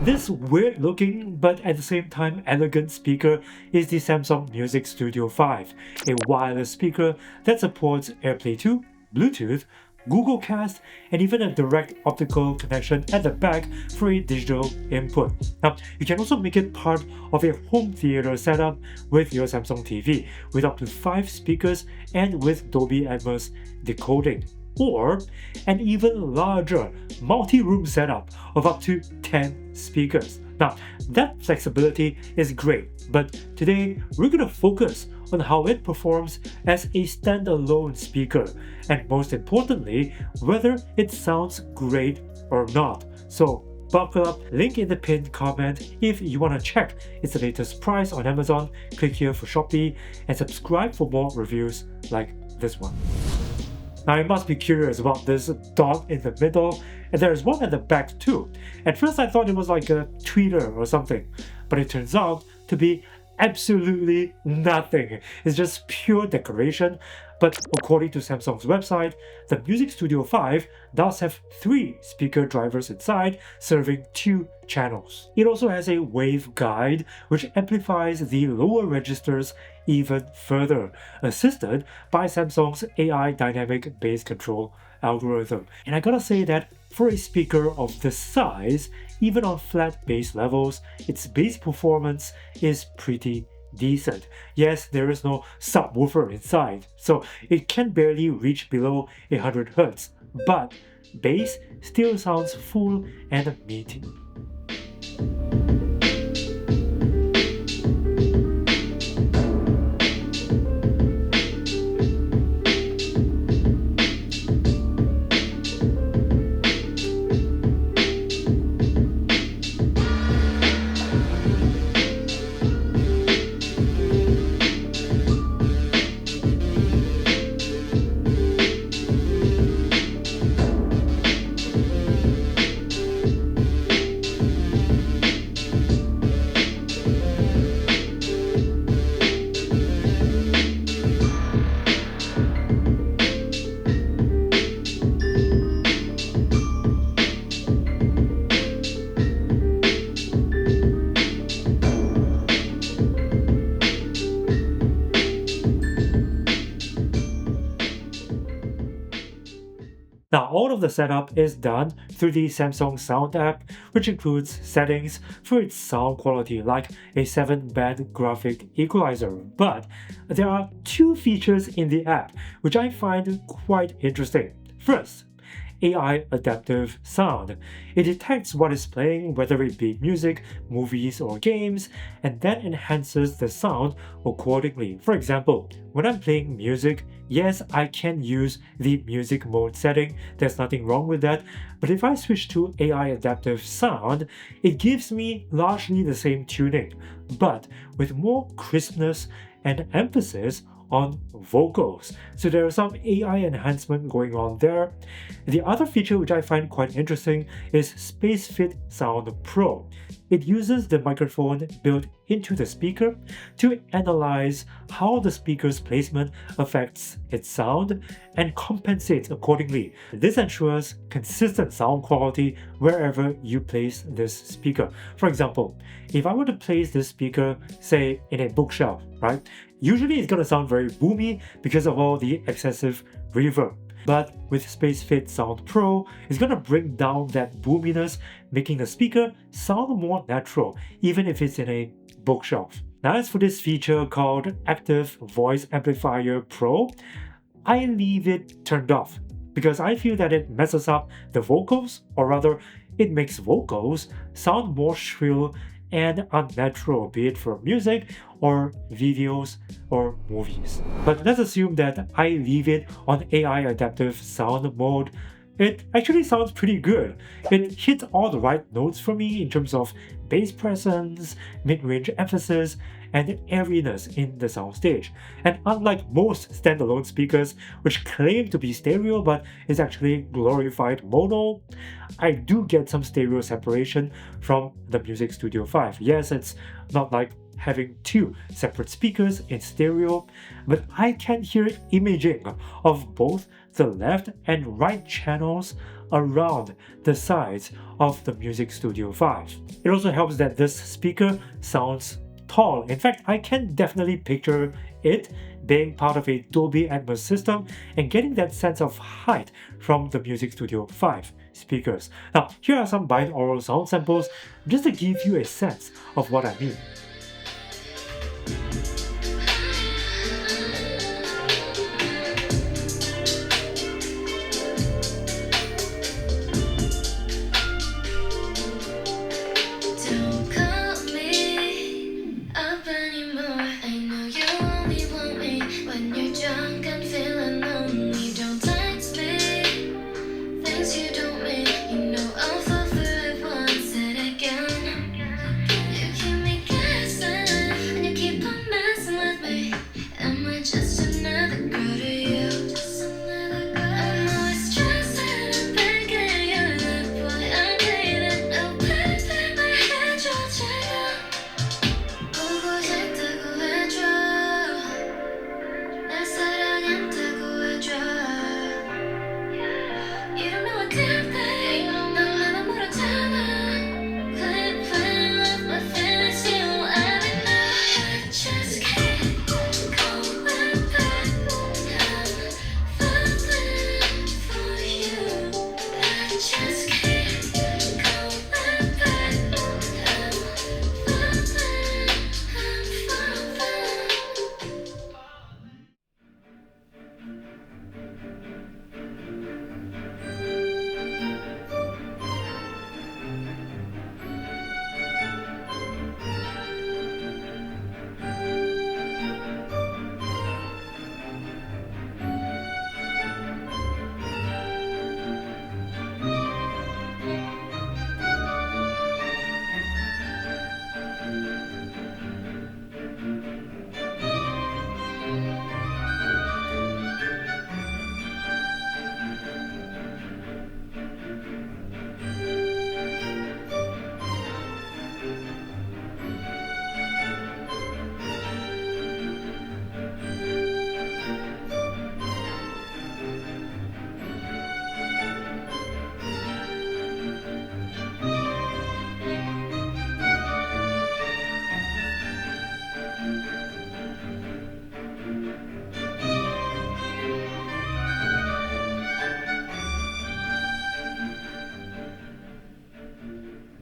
This weird looking but at the same time elegant speaker is the Samsung Music Studio 5, a wireless speaker that supports AirPlay 2, Bluetooth, Google Cast, and even a direct optical connection at the back for a digital input. Now, you can also make it part of a home theater setup with your Samsung TV, with up to 5 speakers and with Dolby Atmos decoding, or an even larger multi-room setup of up to 10 speakers. Now, that flexibility is great, but today we're going to focus on how it performs as a standalone speaker, and most importantly, whether it sounds great or not. So buckle up, link in the pinned comment if you want to check its latest price on Amazon. Click here for Shopee and subscribe for more reviews like this one. Now you must be curious about this dot in the middle, and there's one at the back too. At first I thought it was like a tweeter or something, but it turns out to be absolutely nothing. It's just pure decoration. But according to Samsung's website, the Music Studio 5 does have 3 speaker drivers inside, serving 2 channels. It also has a wave guide, which amplifies the lower registers even further, assisted by Samsung's AI dynamic bass control algorithm. And I gotta say that for a speaker of this size, even on flat bass levels, its bass performance is pretty decent. Yes, there is no subwoofer inside, so it can barely reach below 100 Hz, but bass still sounds full and meaty. Now, all of the setup is done through the SamsungSound App, which includes settings for its sound quality like a 7-band graphic equalizer. But there are 2 features in the app which I find quite interesting. First, AI adaptive sound. It detects what is playing, whether it be music, movies, or games, and then enhances the sound accordingly. For example, when I'm playing music, yes, I can use the music mode setting, there's nothing wrong with that, but if I switch to AI adaptive sound, it gives me largely the same tuning, but with more crispness and emphasis on vocals. So there is some AI enhancement going on there. The other feature which I find quite interesting is SpaceFit Sound Pro. It uses the microphone built into the speaker to analyze how the speaker's placement affects its sound and compensates accordingly. This ensures consistent sound quality wherever you place this speaker. For example, if I were to place this speaker, say, in a bookshelf, right? Usually it's going to sound very boomy because of all the excessive reverb. But with SpaceFit Sound Pro, it's going to bring down that boominess, making the speaker sound more natural, even if it's in a bookshelf. Now, as for this feature called Active Voice Amplifier Pro, I leave it turned off because I feel that it messes up the vocals, or rather, it makes vocals sound more shrill and unnatural, be it for music or videos or movies. But let's assume that I leave it on AI adaptive sound mode. It actually sounds pretty good. It hits all the right notes for me in terms of bass presence, mid-range emphasis, and airiness in the soundstage. And unlike most standalone speakers, which claim to be stereo but is actually glorified mono, I do get some stereo separation from the Music Studio 5. Yes, it's not like having 2 separate speakers in stereo, but I can hear imaging of both the left and right channels around the sides of the Music Studio 5. It also helps that this speaker sounds tall. In fact, I can definitely picture it being part of a Dolby Atmos system and getting that sense of height from the Music Studio 5 speakers. Now, here are some binaural sound samples just to give you a sense of what I mean.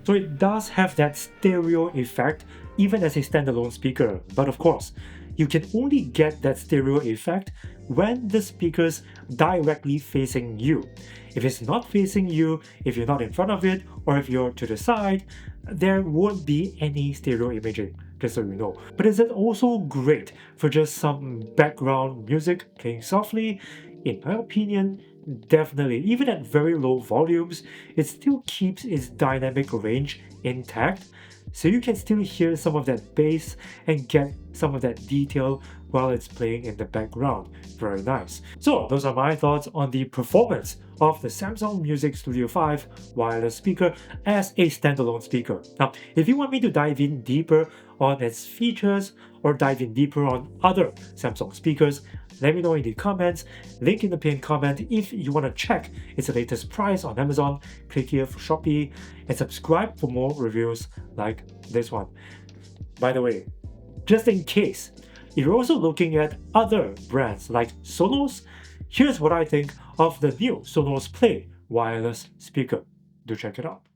So it does have that stereo effect even as a standalone speaker, but of course, you can only get that stereo effect when the speaker's directly facing you. If it's not facing you, if you're not in front of it, or if you're to the side, there won't be any stereo imaging, just so you know. But is it also great for just some background music playing softly? In my opinion, definitely. Even at very low volumes, it still keeps its dynamic range intact, so you can still hear some of that bass and get some of that detail while it's playing in the background. Very nice. So those are my thoughts on the performance of the Samsung Music Studio 5 wireless speaker as a standalone speaker. Now, if you want me to dive in deeper on its features or dive in deeper on other Samsung speakers, let me know in the comments. Link in the pinned comment. If you want to check its latest price on Amazon, click here for Shopee and subscribe for more reviews like this one. By the way, just in case you're also looking at other brands like Sonos, here's what I think of the new Sonos Play wireless speaker. Do check it out.